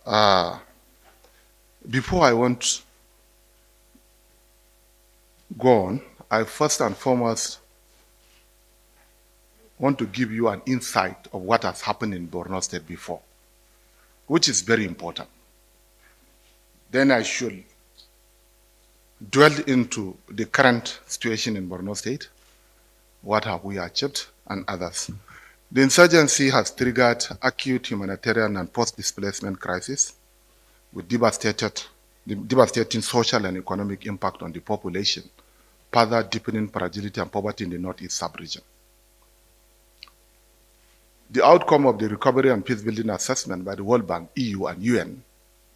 Uh, Before I want go on, I first and foremost want to give you an insight of what has happened in Borno State before, which is very important. Then I should dwell into the current situation in Borno State, what have we achieved, and others. The insurgency has triggered acute humanitarian and post-displacement crisis with devastating social and economic impact on the population, further deepening fragility and poverty in the Northeast sub-region. The outcome of the Recovery and Peace-Building Assessment by the World Bank, EU, and UN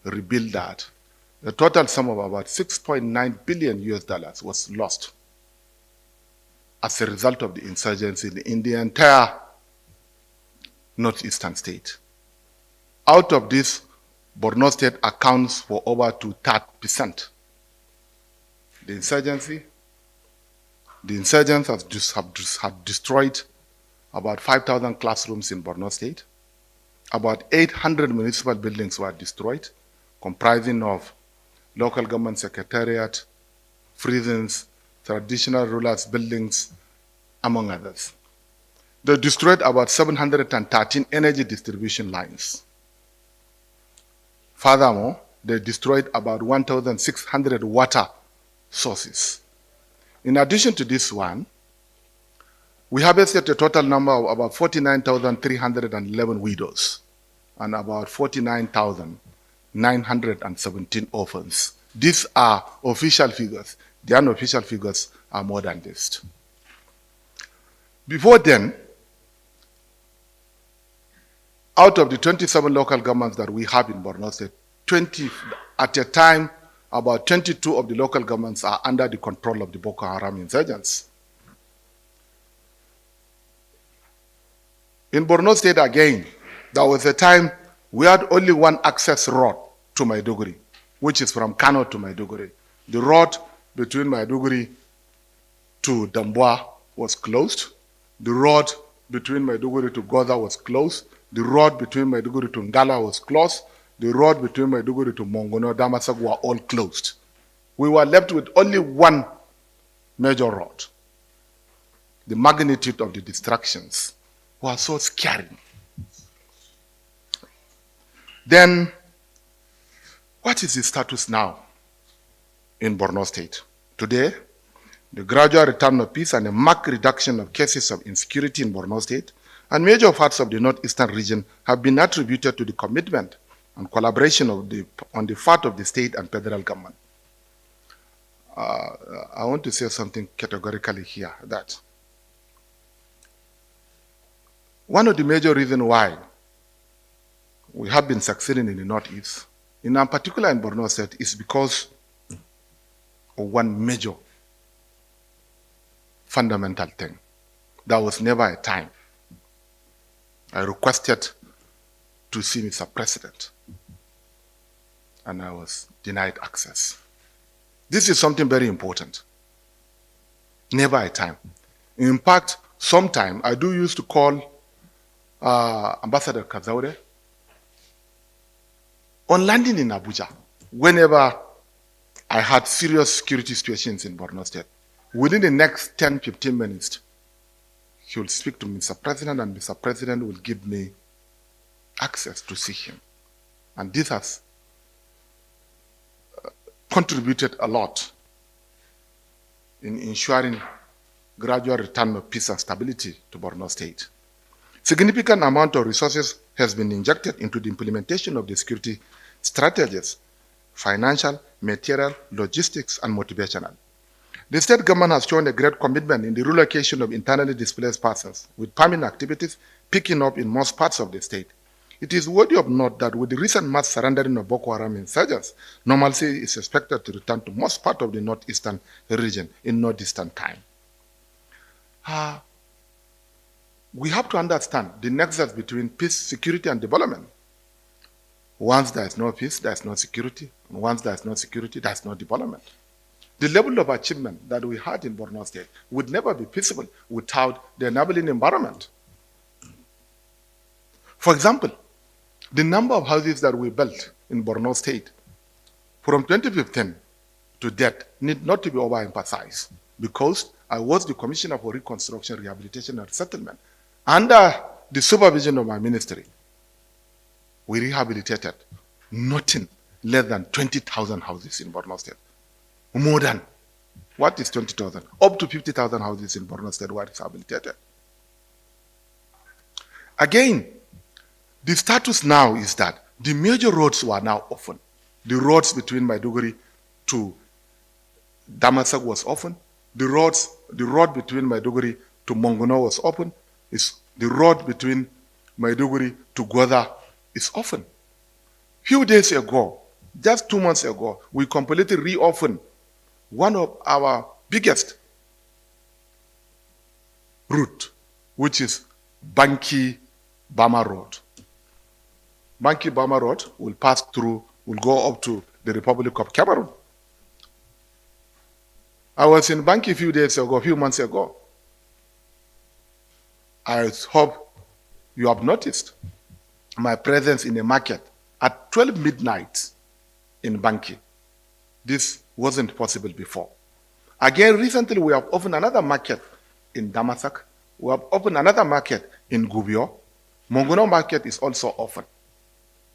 revealed that the total sum of about 6.9 billion US dollars was lost as a result of the insurgency in the entire northeastern state. Out of this, Borno State accounts for over 2/3%. The insurgents have destroyed about 5,000 classrooms in Borno State. About 800 municipal buildings were destroyed, comprising of local government secretariat, prisons, traditional rulers' buildings, among others. They destroyed about 713 energy distribution lines. Furthermore, they destroyed about 1,600 water sources. In addition to this one, we harvested a total number of about 49,311 widows and about 49,917 orphans. These are official figures. The unofficial figures are more than this. Before then, out of the 27 local governments that we have in Borno State, at a time, about 22 of the local governments are under the control of the Boko Haram insurgents. In Borno State again, there was a time we had only one access road to Maiduguri, which is from Kano to Maiduguri. The road between Maiduguri to Damboa was closed. The road between Maiduguri to Goza was closed. The road between Maiduguri to Ngala was closed. The road between Maiduguri to Mongono, Damasak were all closed. We were left with only one major road. The magnitude of the destructions was so scary. Then, what is the status now in Borno State? Today, the gradual return of peace and a marked reduction of cases of insecurity in Borno State and major parts of the northeastern region have been attributed to the commitment and collaboration on the part of the state and federal government. I want to say something categorically here, that one of the major reasons why we have been succeeding in the Northeast, in particular in Borno State, is because of one major fundamental thing. There was never a time I requested to see Mr. President, and I was denied access. This is something very important. Never a time. In fact, sometime I do used to call Ambassador Kazaure on landing in Abuja whenever I had serious security situations in Borno State. Within the next 10-15 minutes, he will speak to Mr. President, and Mr. President will give me access to see him. And this has contributed a lot in ensuring gradual return of peace and stability to Borno State. Significant amount of resources has been injected into the implementation of the security strategies, financial, material, logistics, and motivational. The state government has shown a great commitment in the relocation of internally displaced persons, with farming activities picking up in most parts of the state. It is worthy of note that with the recent mass surrendering of Boko Haram insurgents, normalcy is expected to return to most part of the northeastern region in no distant time. We have to understand the nexus between peace, security, and development. Once there is no peace, there is no security. And once there is no security, there is no development. The level of achievement that we had in Borno State would never be feasible without the enabling environment. For example, The number of houses that we built in Borno State from 2015 to date need not to be overemphasized, because I was the Commissioner for Reconstruction, Rehabilitation and Settlement. Under the supervision of my ministry, we rehabilitated nothing less than 20,000 houses in Borno State. More than, what is 20,000? Up to 50,000 houses in Borno State were rehabilitated. Again, the status now is that the major roads were now open. The roads between Maiduguri to Damasak was open. The road between Maiduguri to Mongono was open. The road between Maiduguri to Goda is open. Few days ago, just 2 months ago, we completely reopened one of our biggest route, which is Banki-Bama Road. Banki-Bama Road will pass through, will go up to the Republic of Cameroon. I was in Banki a few months ago. I hope you have noticed my presence in a market at 12 midnight in Banki. This wasn't possible before. Again, recently we have opened another market in Damasak. We have opened another market in Gubio. Mongono market is also open.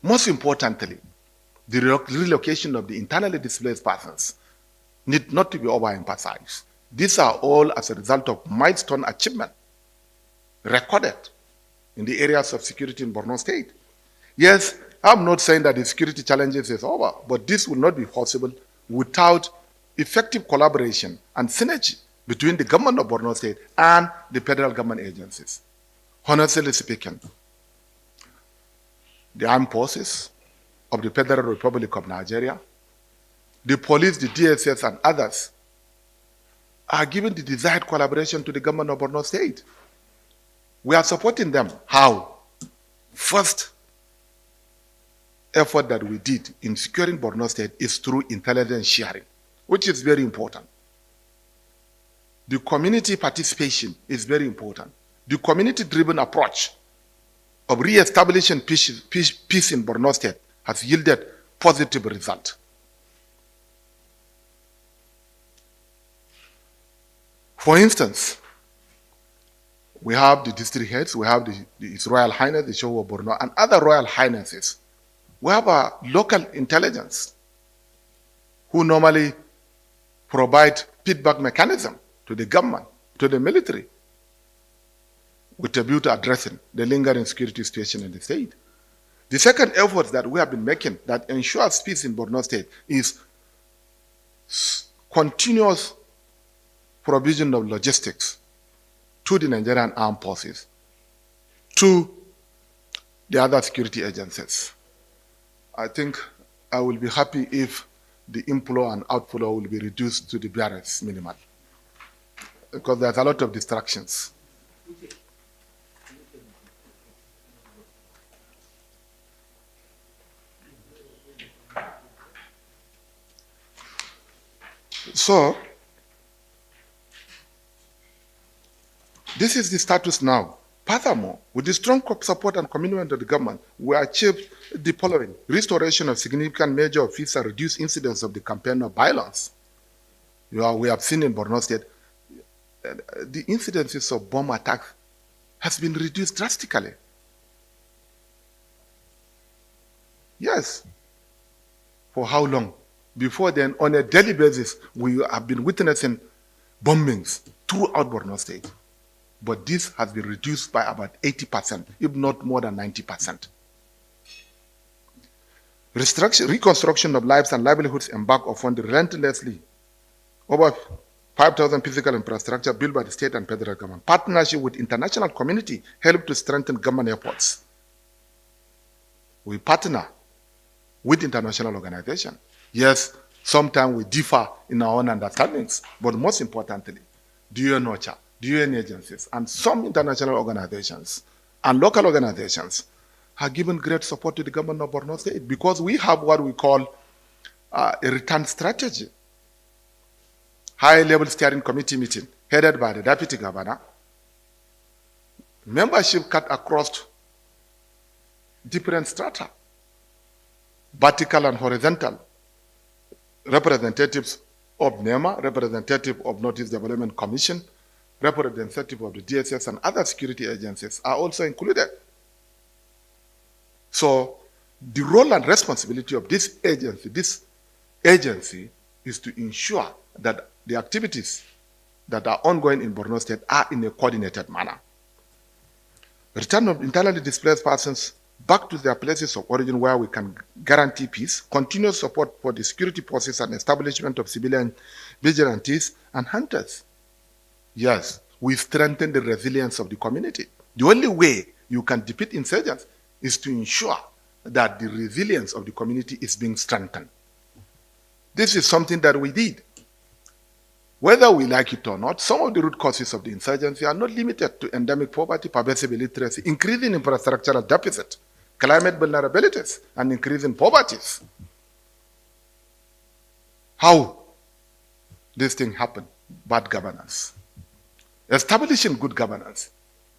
Most importantly, the relocation of the internally displaced persons need not to be overemphasized. These are all as a result of milestone achievement recorded in the areas of security in Borno State. Yes, I'm not saying that the security challenges is over, but this will not be possible without effective collaboration and synergy between the government of Borno State and the federal government agencies. Honestly speaking, the armed forces of the Federal Republic of Nigeria, the police, the DSS, and others are giving the desired collaboration to the government of Borno State. We are supporting them. How? First effort that we did in securing Borno State is through intelligence sharing, which is very important. The community participation is very important. The community-driven approach of re-establishing peace in Borno State has yielded positive results. For instance, we have the district heads, we have His Royal Highness, the Show of Borno, and other Royal Highnesses. We have a local intelligence who normally provide feedback mechanism to the government, to the military, with a view to addressing the lingering security situation in the state. The second effort that we have been making that ensures peace in Borno State is continuous provision of logistics to the Nigerian armed forces, to the other security agencies. I think I will be happy if the inflow and outflow will be reduced to the barest minimal, because there's a lot of distractions. So, this is the status now. Furthermore, with the strong support and commitment of the government, we achieved the following: restoration of significant measure of peace and reduced incidents of the campaign of violence. We have seen in Borno State, the incidences of bomb attacks has been reduced drastically. Yes. For how long? Before then, on a daily basis, we have been witnessing bombings throughout Borno State. But this has been reduced by about 80%, if not more than 90%. Reconstruction of lives and livelihoods embarked upon relentlessly. Over 5,000 physical infrastructure built by the state and federal government. Partnership with international community helped to strengthen government efforts. We partner with international organizations. Yes, sometimes we differ in our own understandings, but most importantly, the UN OCHA, the UN agencies, and some international organizations and local organizations have given great support to the government of Borno State, because we have what we call a return strategy. High-level steering committee meeting headed by the deputy governor. Membership cut across different strata, vertical and horizontal, representatives of NEMA, representative of Northeast Development Commission, representative of the DSS and other security agencies are also included. So the role and responsibility of this agency is to ensure that the activities that are ongoing in Borno State are in a coordinated manner. Return of internally displaced persons back to their places of origin where we can guarantee peace, continuous support for the security forces and establishment of civilian vigilantes and hunters. Yes, we strengthen the resilience of the community. The only way you can defeat insurgents is to ensure that the resilience of the community is being strengthened. This is something that we did. Whether we like it or not, some of the root causes of the insurgency are not limited to endemic poverty, pervasive illiteracy, increasing infrastructural deficit, climate vulnerabilities, and increasing poverties. How this thing happened? Bad governance. Establishing good governance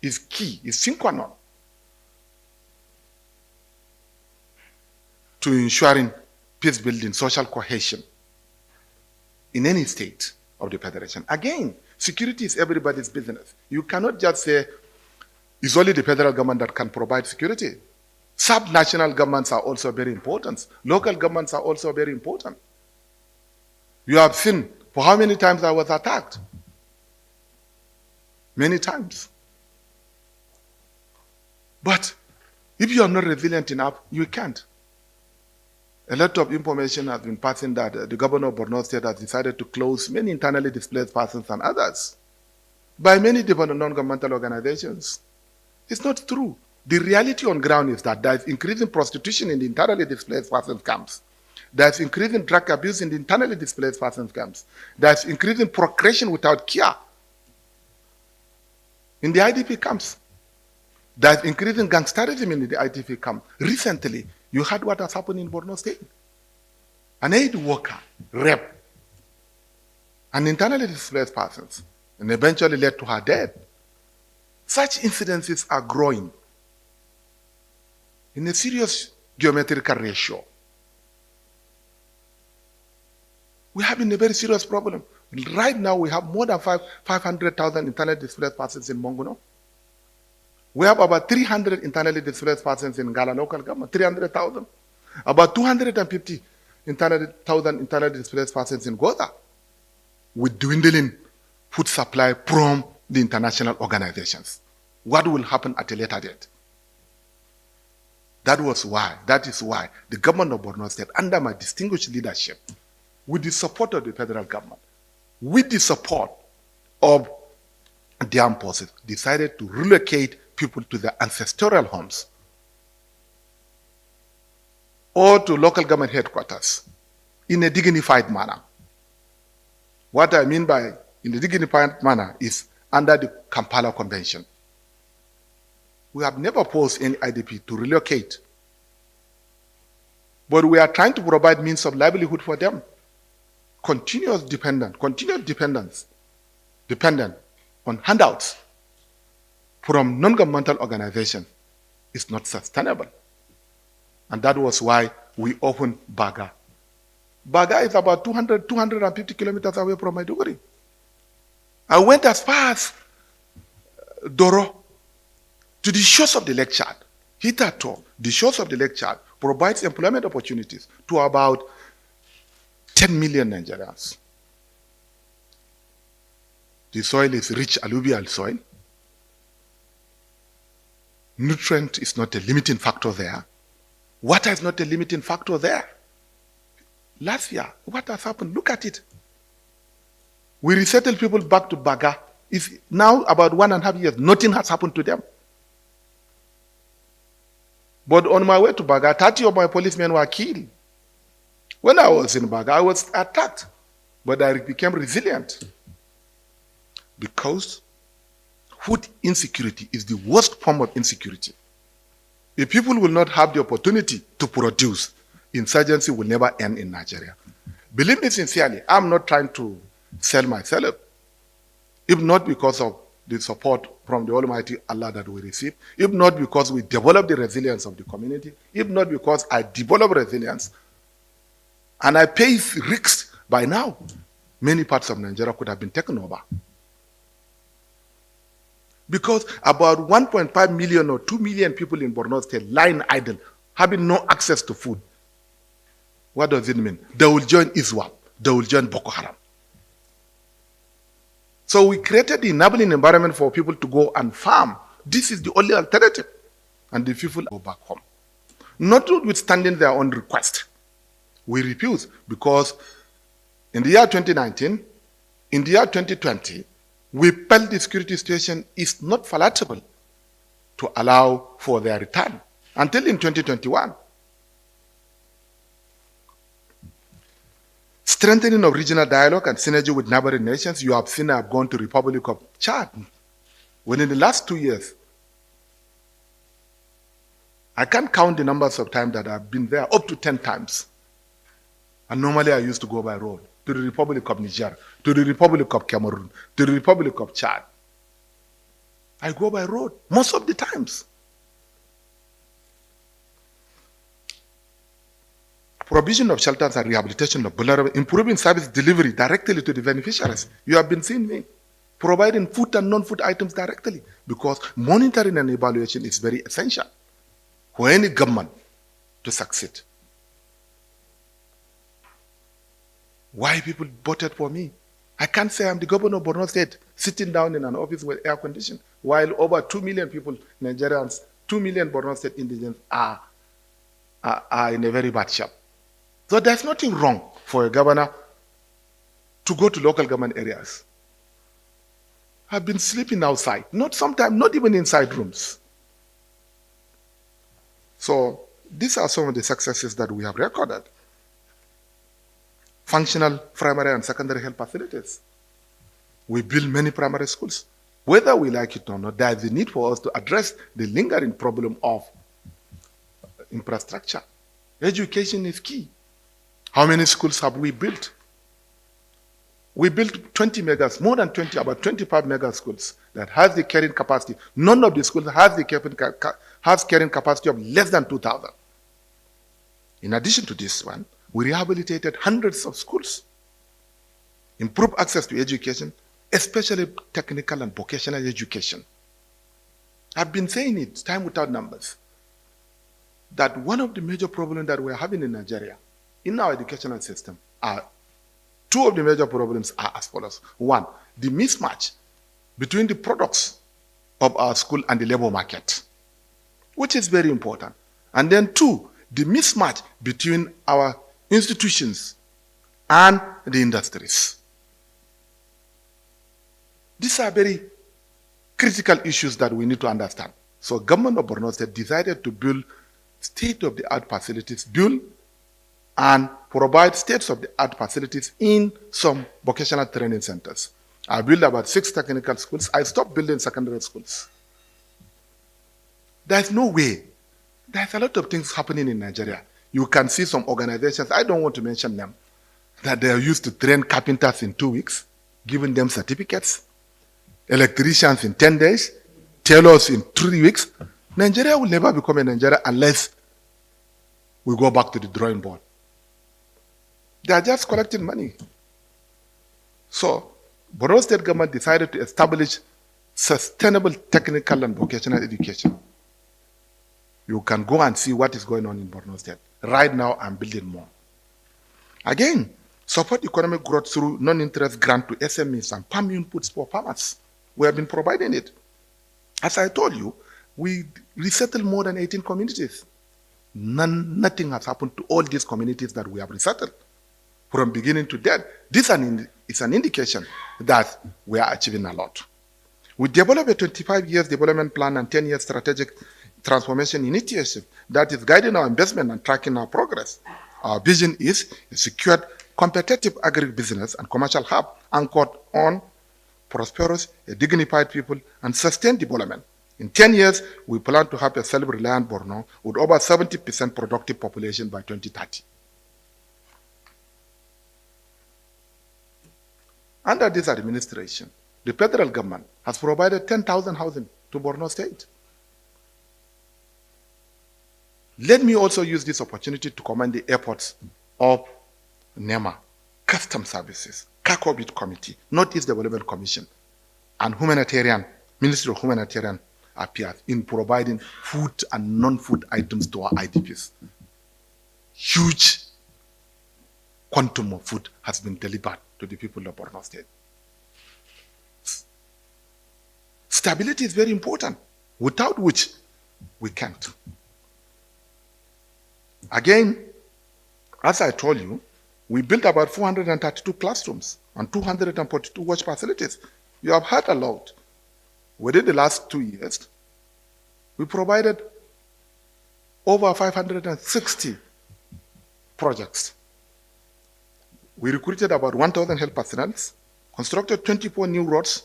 is key, is sine qua non to ensuring peace building, social cohesion in any state of the federation. Again, security is everybody's business. You cannot just say it's only the federal government that can provide security. Sub-national governments are also very important. Local governments are also very important. You have seen for how many times I was attacked. Many times. But if you are not resilient enough, you can't. A lot of information has been passing that the governor of Borno State has decided to close many internally displaced persons and others by many different non-governmental organizations. It's not true. The reality on ground is that there is increasing prostitution in the internally displaced persons camps. There's increasing drug abuse in the internally displaced persons camps. There's increasing procreation without care in the IDP camps. There's increasing gangsterism in the IDP camp. Recently, you heard what has happened in Borno State. An aid worker raped an internally displaced person and eventually led to her death. Such incidences are growing in a serious geometrical ratio. We have a very serious problem. Right now, we have more than 500,000 internally displaced persons in Mongono. We have about 300 internally displaced persons in Gala local government, 300,000. About 250,000 internally displaced persons in Goza, with dwindling food supply from the international organizations. What will happen at a later date? That is why the government of Borno State, under my distinguished leadership, with the support of the federal government, with the support of the armed forces, decided to relocate people to their ancestral homes or to local government headquarters in a dignified manner. What I mean by in a dignified manner is under the Kampala Convention. We have never forced any IDP to relocate, but we are trying to provide means of livelihood for them. Continuous dependence dependent on handouts from non-governmental organizations is not sustainable. And that was why we opened Baga. Baga is about 250 kilometers away from Maiduguri. I went as far as Doro to the shores of the Lake Chad. Hitherto, the shores of the Lake Chad provides employment opportunities to about 10 million Nigerians. The soil is rich alluvial soil. Nutrient is not a limiting factor there. Water is not a limiting factor there. Last year, what has happened? Look at it. We resettled people back to Baga. It's now about 1.5 years. Nothing has happened to them. But on my way to Baga, 30 of my policemen were killed. When I was in Baga, I was attacked. But I became resilient. Because food insecurity is the worst form of insecurity. If people will not have the opportunity to produce, insurgency will never end in Nigeria. Believe me sincerely, I'm not trying to sell myself. If not because of the support from the Almighty Allah that we receive, if not because we develop the resilience of the community, if not because I develop resilience and I face risks, by now, many parts of Nigeria could have been taken over. Because about 1.5 million or 2 million people in Borno State lying idle, having no access to food. What does it mean? They will join ISWAP. They will join Boko Haram. So we created the enabling environment for people to go and farm. This is the only alternative. And the people go back home. Notwithstanding their own request, we refuse, because in the year 2019, in the year 2020, we felt the security situation is not palatable to allow for their return until in 2021. Strengthening of regional dialogue and synergy with neighboring nations. You have seen I have gone to Republic of Chad. Within the last 2 years, I can't count the numbers of times that I've been there, up to 10 times. And normally I used to go by road to the Republic of Niger, to the Republic of Cameroon, to the Republic of Chad. I go by road most of the times. Provision of shelters and rehabilitation of vulnerable, improving service delivery directly to the beneficiaries. You have been seeing me providing food and non-food items directly, because monitoring and evaluation is very essential for any government to succeed. Why people voted for me? I can't say I'm the governor of Borno State sitting down in an office with air conditioning, while over 2 million people, Nigerians, 2 million Borno State indigents are in a very bad shape. So there's nothing wrong for a governor to go to local government areas. I've been sleeping outside, not even inside rooms. So these are some of the successes that we have recorded. Functional primary and secondary health facilities. We build many primary schools. Whether we like it or not, there is a need for us to address the lingering problem of infrastructure. Education is key. How many schools have we built? We built 20 megas, more than 20, about 25 mega schools that has the carrying capacity. None of the schools has carrying capacity of less than 2,000. In addition to this one, we rehabilitated hundreds of schools, improved access to education, especially technical and vocational education. I've been saying it time without numbers, that one of the major problems that we're having in Nigeria, in our educational system, are two of the major problems are as follows. One, the mismatch between the products of our school and the labor market, which is very important. And then two, the mismatch between our institutions and the industries. These are very critical issues that we need to understand. So government of Borno State decided to build state-of-the-art facilities, build and provide state-of-the-art facilities in some vocational training centers. I built about 6 technical schools. I stopped building secondary schools. There's no way. There's a lot of things happening in Nigeria. You can see some organizations, I don't want to mention them, that they are used to train carpenters in 2 weeks, giving them certificates, electricians in 10 days, tailors in 3 weeks. Nigeria will never become a Nigeria unless we go back to the drawing board. They are just collecting money. So, Borno State government decided to establish sustainable technical and vocational education. You can go and see what is going on in Borno State. Right now, I'm building more. Again, support economic growth through non-interest grant to SMEs and farm inputs for farmers. We have been providing it. As I told you, we resettled more than 18 communities. Nothing has happened to all these communities that we have resettled. From beginning to death, this is an indication that we are achieving a lot. We developed a 25 years development plan and 10 years strategic transformation initiative that is guiding our investment and tracking our progress. Our vision is a secured, competitive agribusiness and commercial hub anchored on prosperous, a dignified people, and sustained development. In 10 years, we plan to have a self-reliant Borno with over 70% productive population by 2030. Under this administration, the federal government has provided 10,000 housing to Borno State. Let me also use this opportunity to commend the efforts of NEMA, Custom Services, Kakobit Committee, Northeast Development Commission, and Ministry of Humanitarian Affairs in providing food and non-food items to our IDPs. Huge quantum of food has been delivered to the people of Borno State. Stability is very important, without which we can't. Again, as I told you, we built about 432 classrooms and 242 watch facilities. You have heard a lot. Within the last 2 years, we provided over 560 projects. We recruited about 1,000 health personnel, constructed 24 new roads,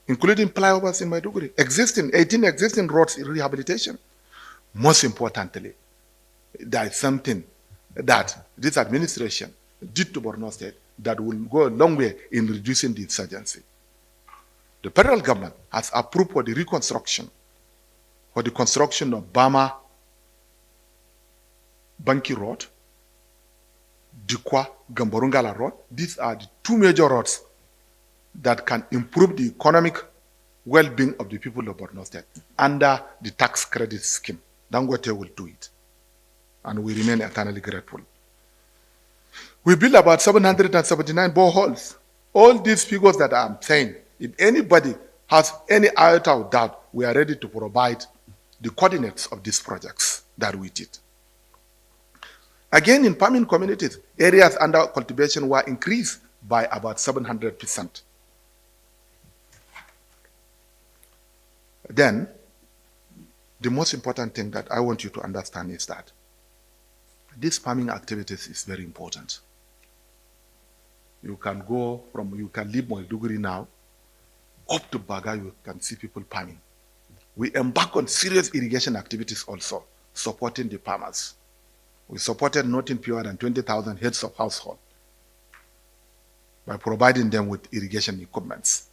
including flyovers in Maiduguri, 18 existing roads in rehabilitation. Most importantly, there is something that this administration did to Borno State that will go a long way in reducing the insurgency. The federal government has approved for the reconstruction, for the construction of Bama Banki Road, Dikwa Gamborungala Road. These are the two major roads that can improve the economic well-being of the people of Borno State under the tax credit scheme. Dangote will do it, and we remain eternally grateful. We built about 779 boreholes. All these figures that I'm saying, if anybody has any iota of doubt, we are ready to provide the coordinates of these projects that we did. Again, in farming communities, areas under cultivation were increased by about 700%. Then, the most important thing that I want you to understand is that these farming activities is very important. You can leave Maiduguri now, up to Baga, you can see people farming. We embark on serious irrigation activities also, supporting the farmers. We supported nothing fewer than 20,000 heads of household by providing them with irrigation equipments.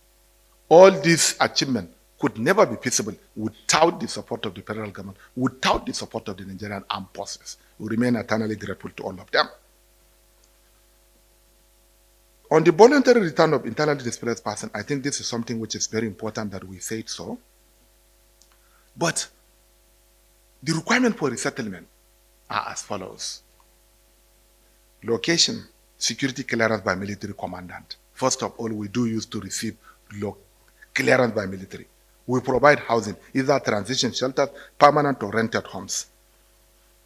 All these achievements could never be feasible without the support of the federal government, without the support of the Nigerian armed forces. We remain eternally grateful to all of them. On the voluntary return of internally displaced persons, I think this is something which is very important that we say it so. But the requirement for resettlement are as follows. Location, security clearance by military commandant. First of all, we do use to receive clearance by military. We provide housing, either transition shelters, permanent or rented homes.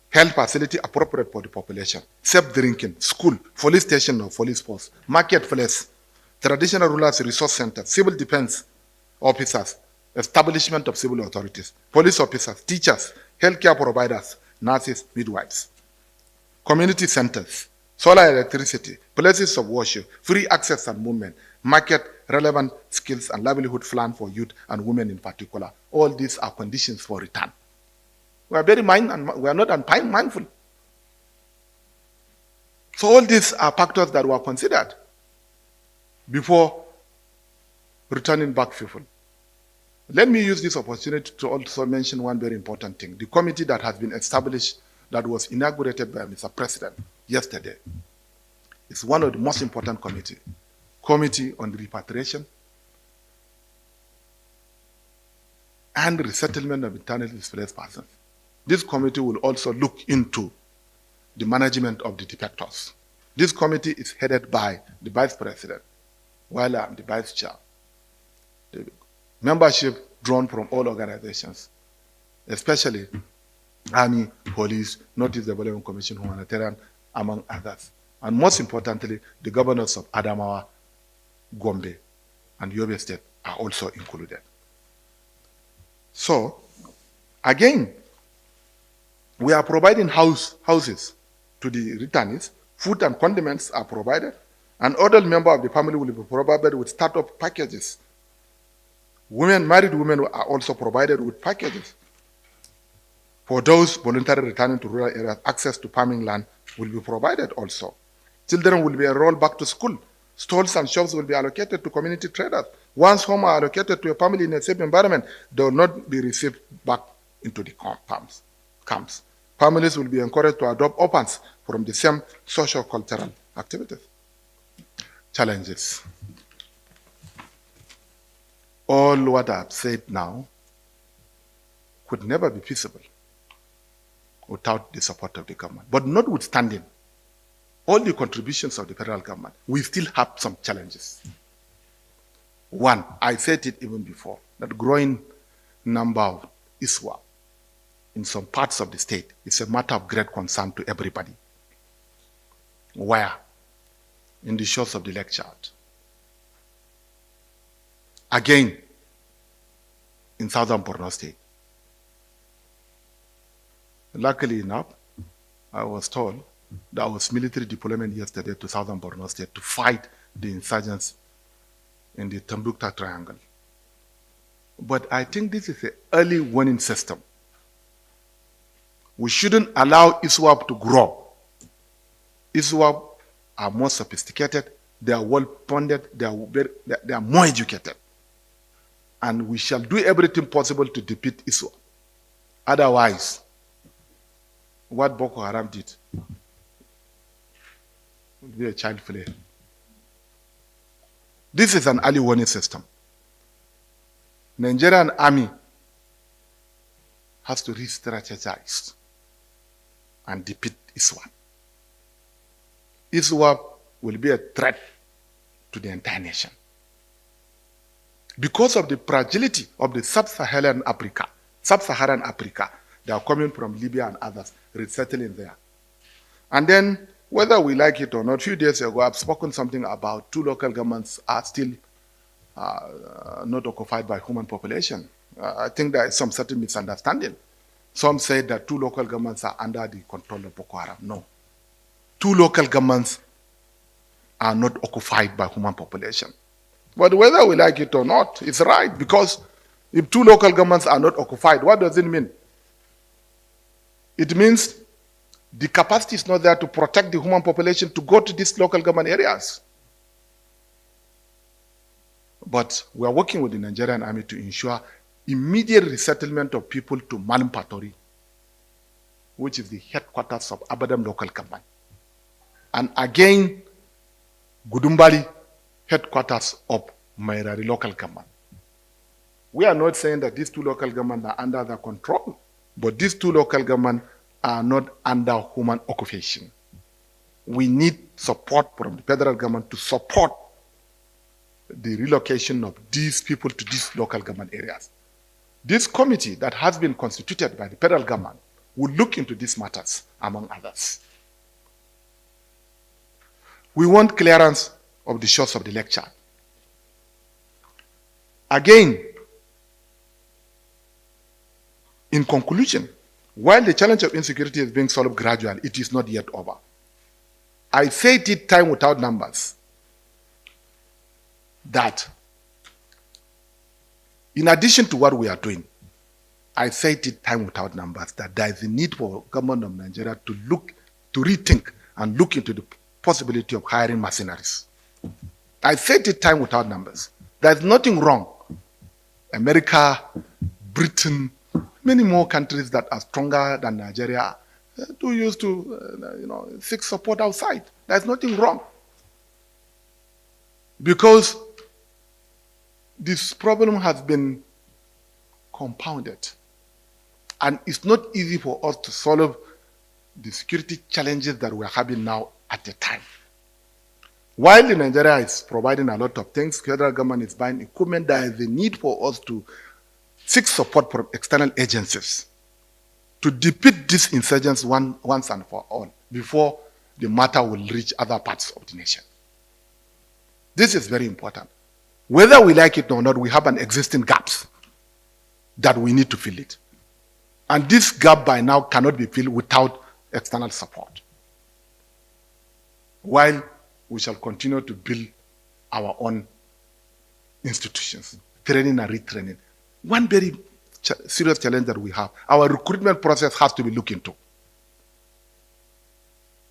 Health facility appropriate for the population. Safe drinking, school, police station or police post, marketplace, traditional rulers resource center, civil defense officers, establishment of civil authorities, police officers, teachers, healthcare providers, nurses, midwives. Community centers, solar electricity, places of worship, free access and movement, market relevant skills and livelihood plan for youth and women in particular. All these are conditions for return. We are very we are not mindful. So all these are factors that were considered before returning back people. Let me use this opportunity to also mention one very important thing. The committee that has been established, that was inaugurated by Mr. President yesterday, is one of the most important committees. Committee on Repatriation and Resettlement of Internally Displaced Persons. This committee will also look into the management of the defectors. This committee is headed by the Vice President, while I'm the Vice Chair. The membership drawn from all organizations, especially Army, Police, Northeast Development Commission, Humanitarian, among others. And most importantly, the governors of Adamawa, Gombe, and Yobe State are also included. So, again, we are providing houses to the returnees. Food and condiments are provided. An adult member of the family will be provided with startup packages. Married women are also provided with packages. For those voluntarily returning to rural areas, access to farming land will be provided also. Children will be enrolled back to school. Stalls and shops will be allocated to community traders Once homes are allocated to a family in a safe environment, they will not be received back into the camps. Families will be encouraged to adopt orphans from the same socio-cultural activities. Challenges. All what I've said now could never be feasible without the support of the government. But notwithstanding all the contributions of the federal government, we still have some challenges. One, I said it even before, that growing number of ISWAP in some parts of the state is a matter of great concern to everybody. Where? In the shores of the Lake Chad. Again, in southern Borno State. Luckily enough, I was told there was military deployment yesterday to southern Borno State to fight the insurgents in the Tambukta Triangle. But I think this is an early warning system. We shouldn't allow ISWAP to grow. ISWAP are more sophisticated, they are well-funded, they are more educated. And we shall do everything possible to defeat ISWAP. Otherwise, what Boko Haram did will be a child play. This is an early warning system. Nigerian army has to re-strategize and defeat ISWAP. ISWAP will be a threat to the entire nation. Because of the fragility of the sub-Saharan Africa, they are coming from Libya and others, resettling there. And then, whether we like it or not, a few days ago, I've spoken something about 2 local governments are still not occupied by human population. I think there is some certain misunderstanding. Some say that 2 local governments are under the control of Boko Haram. No. 2 local governments are not occupied by human population. But whether we like it or not, it's right, because if 2 local governments are not occupied, what does it mean? It means the capacity is not there to protect the human population to go to these local government areas. But we are working with the Nigerian army to ensure immediate resettlement of people to Malampatori, which is the headquarters of Abadam local government. And again, Gudumbali, headquarters of Mairari local government. We are not saying that these 2 local governments are under their control, but these 2 local governments are not under human occupation. We need support from the federal government to support the relocation of these people to these local government areas. This committee that has been constituted by the federal government will look into these matters, among others. We want clearance of the shores of the Lake Chad. Again, in conclusion, while the challenge of insecurity is being solved gradually, it is not yet over. I said it time without numbers that in addition to what we are doing, I said it time without numbers that there is a need for government of Nigeria to rethink and look into the possibility of hiring mercenaries. I said it time without numbers. There is nothing wrong. America, Britain, many more countries that are stronger than Nigeria do use to seek support outside. There's nothing wrong. Because this problem has been compounded. And it's not easy for us to solve the security challenges that we're having now at the time. While Nigeria is providing a lot of things, federal government is buying equipment, there is a need for us to seek support from external agencies to defeat these insurgents once and for all before the matter will reach other parts of the nation. This is very important. Whether we like it or not, we have an existing gaps that we need to fill it. And this gap by now cannot be filled without external support. While we shall continue to build our own institutions, training and retraining. One very serious challenge that we have, our recruitment process has to be looked into.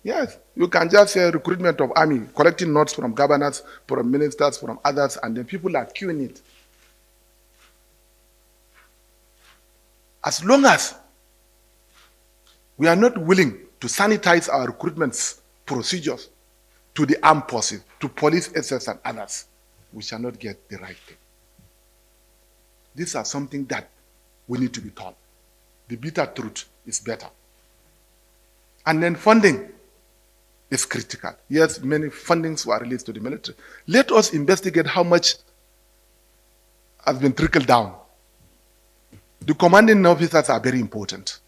Yes, you can just say recruitment of army, collecting notes from governors, from ministers, from others, and then people are queuing it. As long as we are not willing to sanitize our recruitment procedures to the armed forces, to police, SS, and others, we shall not get the right thing. These are something that we need to be taught. The bitter truth is better. And then funding is critical. Yes, many fundings were released to the military. Let us investigate how much has been trickled down. The commanding officers are very important.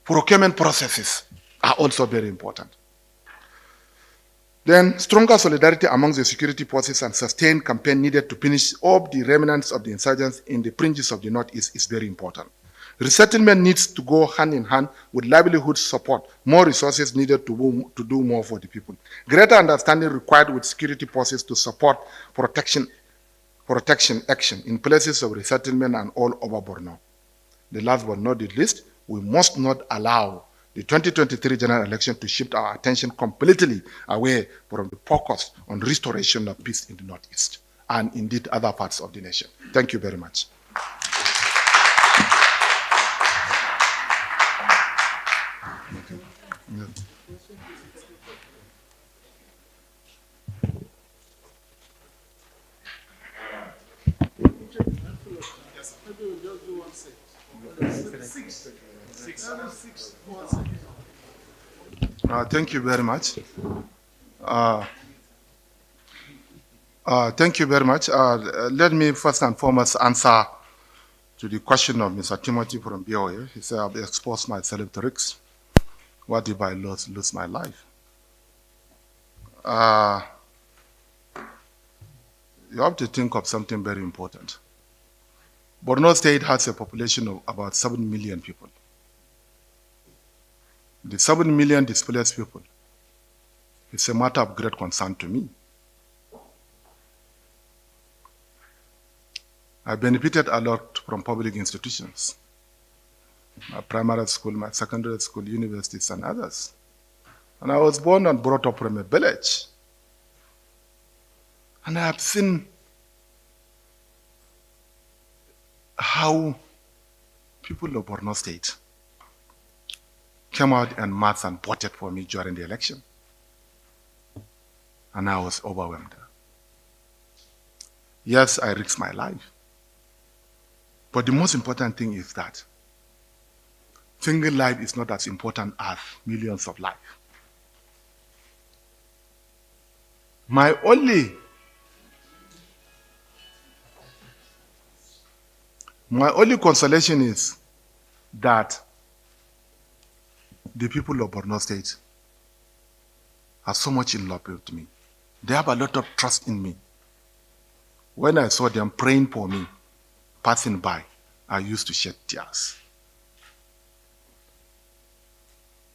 Procurement processes are also very important. Then stronger solidarity among the security forces and sustained campaign needed to finish off the remnants of the insurgents in the fringes of the Northeast is very important. Resettlement needs to go hand in hand with livelihood support. More resources needed to do more for the people. Greater understanding required with security forces to support protection action in places of resettlement and all over Borno. The last but not the least, we must not allow the 2023 general election to shift our attention completely away from the focus on restoration of peace in the Northeast and indeed other parts of the nation. Thank you very much. Thank you very much. Thank you very much. Let me first and foremost answer to the question of Mr. Timothy from BOA. He said, I've exposed myself to risks. What if I lose my life? You have to think of something very important. Borno State has a population of about 7 million people. The 7 million displaced people is a matter of great concern to me. I benefited a lot from public institutions, my primary school, my secondary school, universities, and others. And I was born and brought up from a village. And I have seen how people of Borno State came out en masse and voted for me during the election. And I was overwhelmed. Yes, I risked my life. But the most important thing is that single life is not as important as millions of lives. My only consolation is that the people of Borno State are so much in love with me. They have a lot of trust in me. When I saw them praying for me, passing by, I used to shed tears.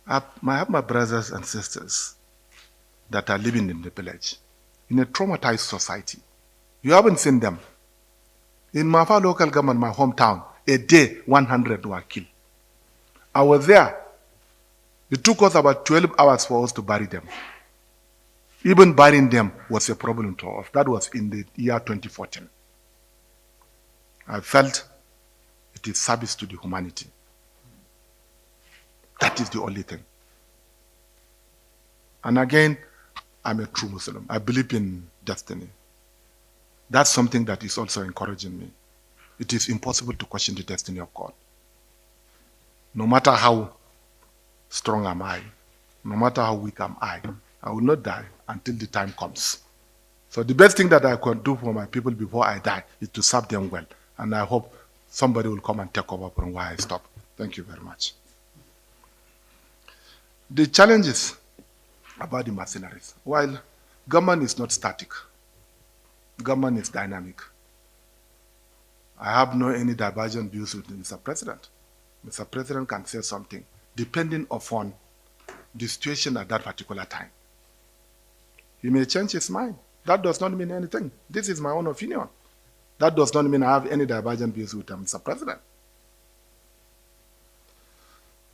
I have my brothers and sisters that are living in the village, in a traumatized society. You haven't seen them. In Mafa local government, my hometown, a day, 100 were killed. I was there. It took us about 12 hours for us to bury them. Even burying them was a problem to us. That was in the year 2014. I felt it is service to the humanity. That is the only thing. And again, I'm a true Muslim. I believe in destiny. That's something that is also encouraging me. It is impossible to question the destiny of God. No matter how strong am I, no matter how weak am I will not die until the time comes. So the best thing that I can do for my people before I die is to serve them well. And I hope somebody will come and take over from where I stop. Thank you very much. The challenges about the mercenaries. While government is not static, government is dynamic. I have no any divergent views with Mr. President. Mr. President can say something depending upon the situation at that particular time. He may change his mind. That does not mean anything. This is my own opinion. That does not mean I have any divergent views with Mr. President.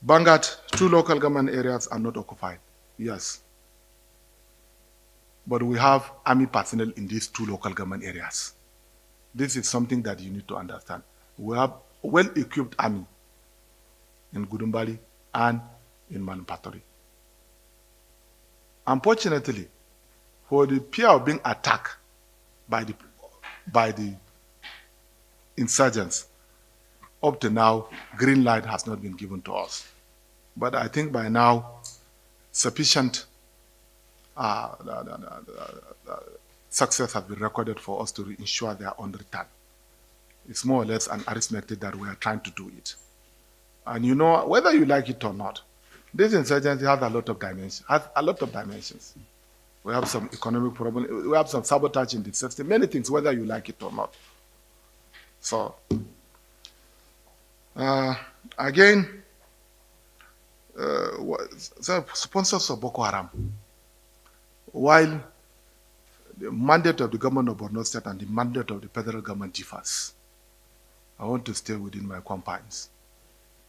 Bangat, 2 local government areas are not occupied. Yes. But we have army personnel in these 2 local government areas. This is something that you need to understand. We have well-equipped army in Gudumbali and in Manupaturi. Unfortunately, for the fear of being attacked by the insurgents, up to now, green light has not been given to us. But I think by now, sufficient success has been recorded for us to ensure their own return. It's more or less an arithmetic that we are trying to do it. And you know, whether you like it or not, this insurgency has a lot of dimensions. We have some economic problems. We have some sabotage in the system. Many things, whether you like it or not. So, again, sponsors of Boko Haram, while the mandate of the government of Borno State and the mandate of the federal government differs, I want to stay within my confines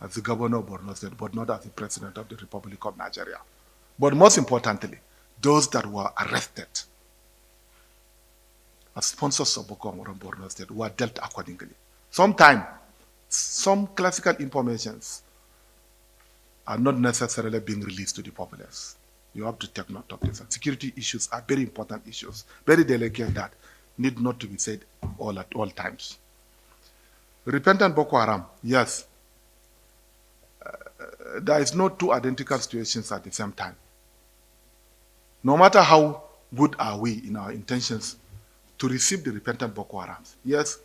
as the governor of Borno State, but not as the president of the Republic of Nigeria. But most importantly, those that were arrested as sponsors of Boko Haram Borno State were dealt accordingly. Sometimes, some classical informations are not necessarily being released to the populace. You have to take note of this. And security issues are very important issues, very delicate that need not to be said at all times. Repentant Boko Haram, yes. There is no 2 identical situations at the same time. No matter how good are we in our intentions to receive the repentant Boko Harams, yes,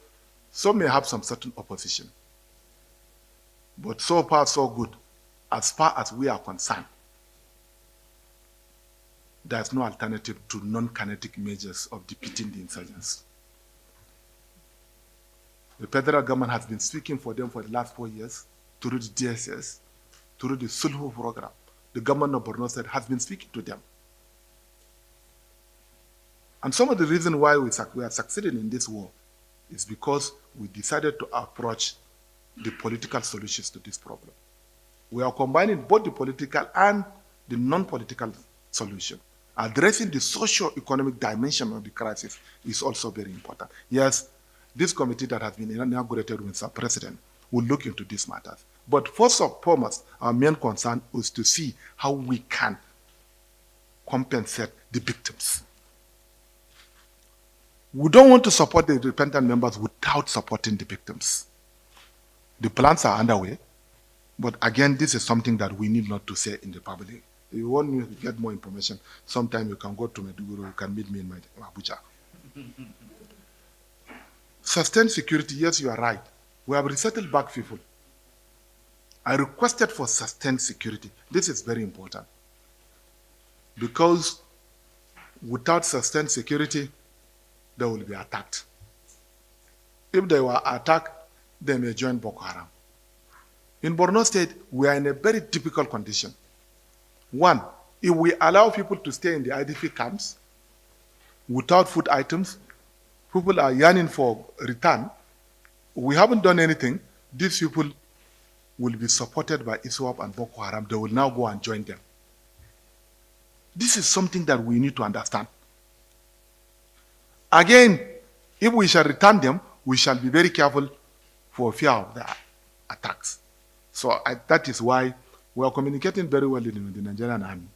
some may have some certain opposition. But so far, so good. As far as we are concerned, there is no alternative to non-kinetic measures of defeating the insurgents. The federal government has been speaking for them for the last 4 years through the DSS, through the Zulum program. The government of Borno State has been speaking to them. And some of the reasons why we are succeeding in this war is because we decided to approach the political solutions to this problem. We are combining both the political and the non-political solution. Addressing the socio-economic dimension of the crisis is also very important. Yes, this committee that has been inaugurated with our president will look into these matters. But first and foremost, our main concern is to see how we can compensate the victims. We don't want to support the repentant members without supporting the victims. The plans are underway, but again, this is something that we need not to say in the public. If you want me to get more information, sometime you can go to Meduguru, you can meet me in Abuja. Sustained security, yes, you are right. We have resettled back people. I requested for sustained security. This is very important. Because without sustained security, they will be attacked. If they were attacked, they may join Boko Haram. In Borno State, we are in a very difficult condition. One, if we allow people to stay in the IDP camps without food items, people are yearning for return. We haven't done anything. These people will be supported by ISWAP and Boko Haram. They will now go and join them. This is something that we need to understand. Again, if we shall return them, we shall be very careful for fear of the attacks. So that is why we are communicating very well with the Nigerian army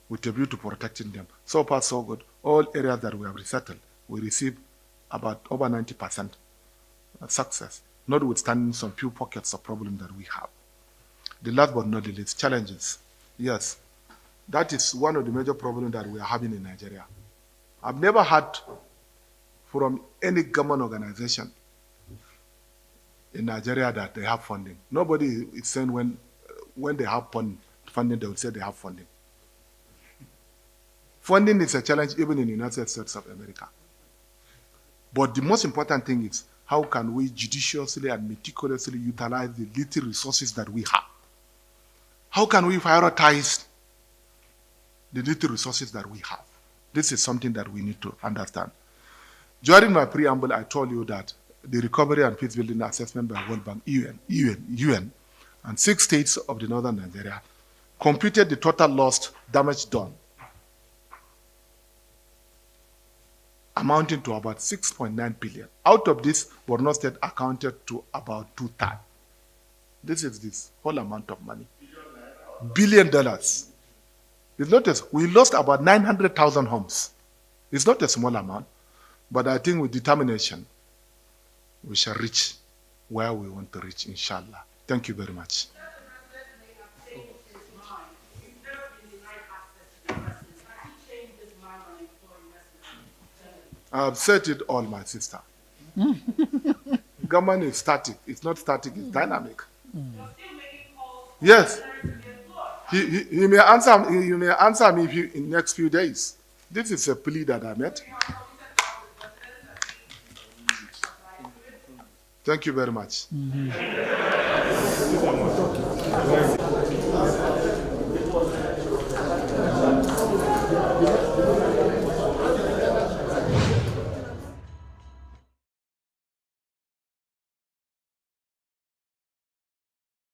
with a view to protecting them. So far, so good. All areas that we have resettled, we receive about over 90% success, notwithstanding some few pockets of problem that we have. The last but not the least, challenges. Yes, that is one of the major problems that we are having in Nigeria. I've never heard from any government organization in Nigeria that they have funding. Nobody is saying when they have funding, they will say they have funding. Funding is a challenge even in the United States of America. But the most important thing is how can we judiciously and meticulously utilize the little resources that we have? How can we prioritize the little resources that we have? This is something that we need to understand. During my preamble, I told you that the Recovery and Peace Building Assessment by World Bank, UN and 6 states of the northern Nigeria computed the total lost damage done, amounting to about 6.9 billion. Out of this, Borno State accounted to about 2/3. This is this whole amount of money. $1 billion. It's not we lost about 900,000 homes. It's not a small amount, but I think with determination, we shall reach where we want to reach, inshallah. Thank you very much. I've said it all, my sister. Government is static. It's not static, it's dynamic. Yes. He may answer me in the next few days. This is a plea that I made. Thank you very much.